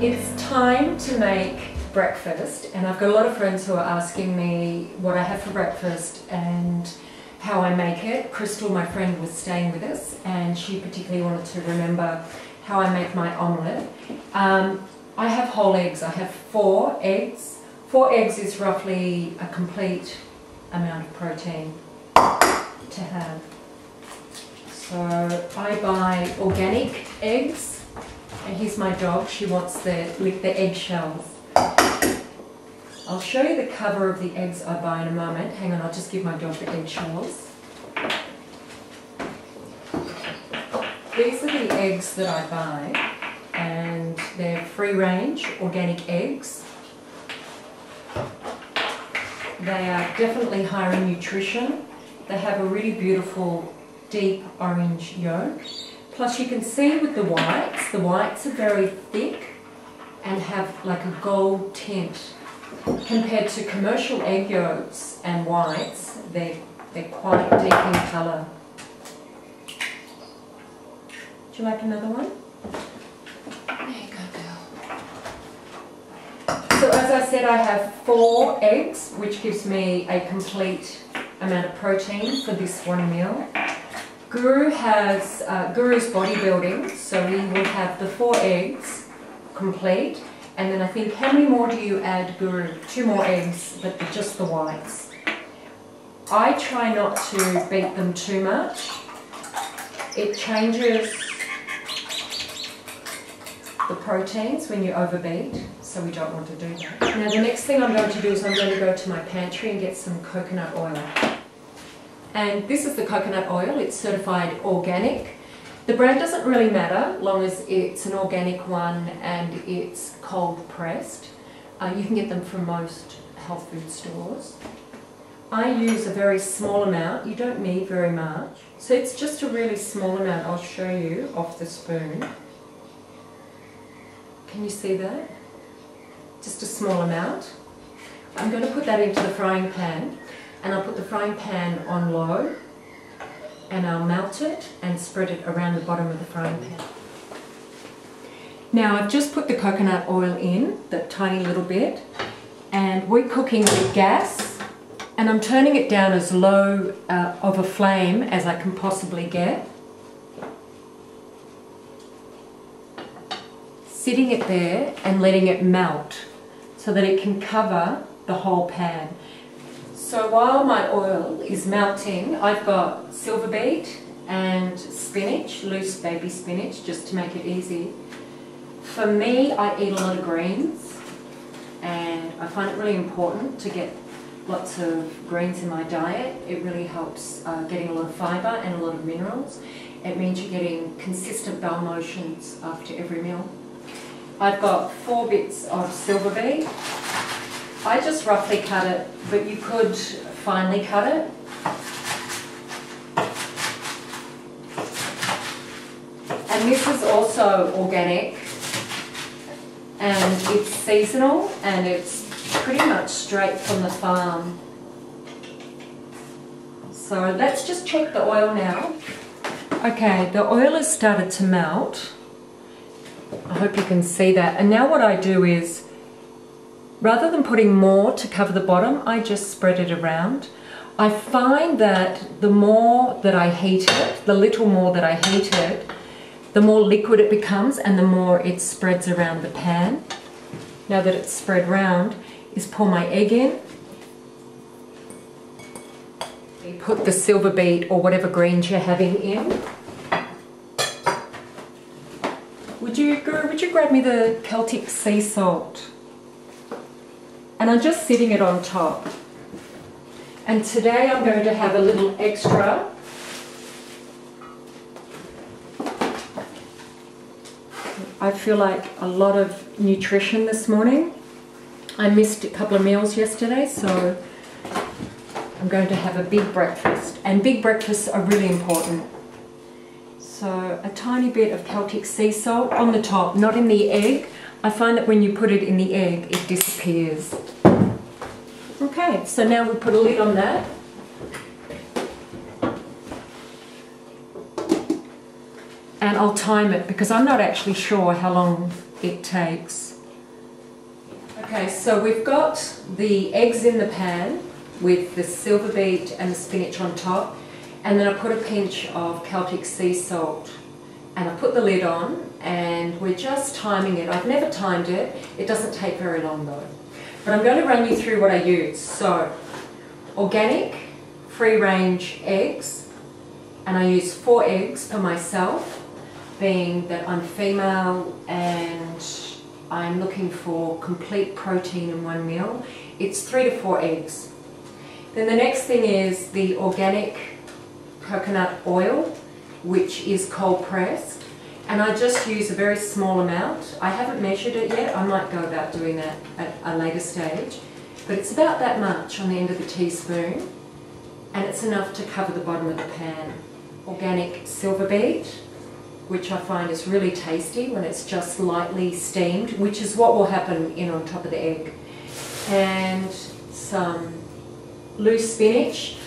It's time to make breakfast, and I've got a lot of friends who are asking me what I have for breakfast and how I make it. Crystal, my friend, was staying with us and she particularly wanted to remember how I make my omelette. I have whole eggs. I have 4 eggs. 4 eggs is roughly a complete amount of protein to have. So I buy organic eggs. And here's my dog, she wants the eggshells. I'll show you the cover of the eggs I buy in a moment. Hang on, I'll just give my dog the eggshells. These are the eggs that I buy, and they're free-range organic eggs. They are definitely higher in nutrition. They have a really beautiful deep orange yolk. Plus you can see with the whites are very thick and have like a gold tint. Compared to commercial egg yolks and whites, they're quite deep in colour. Would you like another one? There you go, girl. So as I said, I have 4 eggs, which gives me a complete amount of protein for this one meal. Guru's bodybuilding, so we will have the 4 eggs complete, and then I think, how many more do you add, Guru? 2 more eggs, but just the whites. I try not to beat them too much. It changes the proteins when you overbeat, so we don't want to do that. Now the next thing I'm going to do is I'm going to go to my pantry and get some coconut oil. And this is the coconut oil. It's certified organic. The brand doesn't really matter, long as it's an organic one and it's cold pressed. You can get them from most health food stores. I use a very small amount. You don't need very much. So it's just a really small amount. I'll show you off the spoon. Can you see that? Just a small amount. I'm going to put that into the frying pan. And I'll put the frying pan on low and I'll melt it and spread it around the bottom of the frying pan. Now I've just put the coconut oil in, that tiny little bit, and we're cooking with gas, and I'm turning it down as low of a flame as I can possibly get. Sitting it there and letting it melt so that it can cover the whole pan. So while my oil is melting, I've got silver beet and spinach, loose baby spinach, just to make it easy. For me, I eat a lot of greens, and I find it really important to get lots of greens in my diet. It really helps getting a lot of fibre and a lot of minerals. It means you're getting consistent bowel motions after every meal. I've got 4 bits of silver beet. I just roughly cut it, but you could finely cut it. And this is also organic, and it's seasonal, and it's pretty much straight from the farm. So let's just check the oil now. Okay, the oil has started to melt. I hope you can see that. And now what I do is, rather than putting more to cover the bottom, I just spread it around. I find that the more that I heat it, the little more that I heat it, the more liquid it becomes and the more it spreads around the pan. Now that it's spread round, is pour my egg in. Put the silver beet or whatever greens you're having in. Would you grab me the Celtic sea salt? And I'm just sitting it on top. And today I'm going to have a little extra. I feel like a lot of nutrition this morning. I missed a couple of meals yesterday, so I'm going to have a big breakfast. And big breakfasts are really important. So a tiny bit of Celtic sea salt on the top, not in the egg. I find that when you put it in the egg, it disappears. Okay, so now we put a lid on that. And I'll time it because I'm not actually sure how long it takes. Okay, so we've got the eggs in the pan with the silver beet and the spinach on top, and then I put a pinch of Celtic sea salt, and I put the lid on, and we're just timing it. I've never timed it. It doesn't take very long though. But I'm going to run you through what I use. So, organic, free-range eggs, and I use 4 eggs for myself, being that I'm female and I'm looking for complete protein in one meal. It's 3 to 4 eggs. Then the next thing is the organic coconut oil, which is cold pressed, and I just use a very small amount. I haven't measured it yet. I might go about doing that at a later stage, but it's about that much on the end of the teaspoon, and it's enough to cover the bottom of the pan. Organic silver beet, which I find is really tasty when it's just lightly steamed, which is what will happen in on top of the egg. And some loose spinach.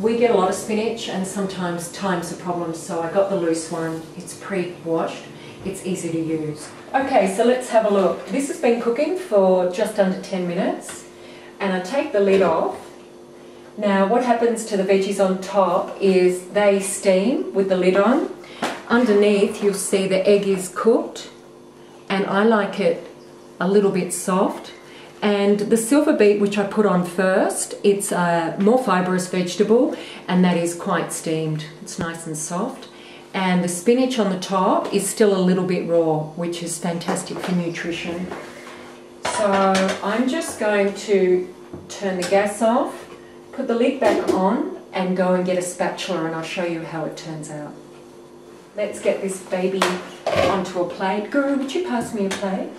We get a lot of spinach and sometimes time's a problem, so I got the loose one. It's pre-washed. It's easy to use. Okay, so let's have a look. This has been cooking for just under 10 minutes, and I take the lid off. Now what happens to the veggies on top is they steam with the lid on. Underneath you'll see the egg is cooked, and I like it a little bit soft. And the silver beet, which I put on first, it's a more fibrous vegetable, and that is quite steamed. It's nice and soft. And the spinach on the top is still a little bit raw, which is fantastic for nutrition. So I'm just going to turn the gas off, put the lid back on, and go and get a spatula, and I'll show you how it turns out. Let's get this baby onto a plate. Guru, would you pass me a plate?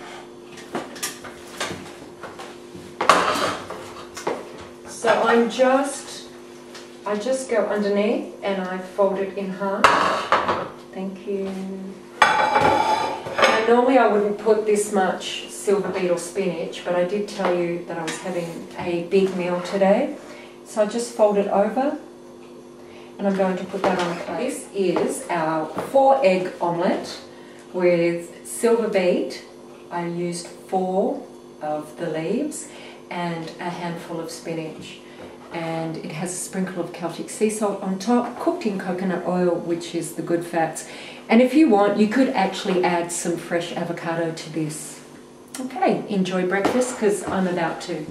So I just go underneath and I fold it in half. Thank you. Now, normally I wouldn't put this much silver beet or spinach, but I did tell you that I was having a big meal today. So I just fold it over, and I'm going to put that on a plate. This is our 4-egg omelette with silver beet. I used 4 of the leaves and a handful of spinach, and it has a sprinkle of Celtic sea salt on top, cooked in coconut oil, which is the good fats. And if you want, you could actually add some fresh avocado to this. Okay, enjoy breakfast, because I'm about to.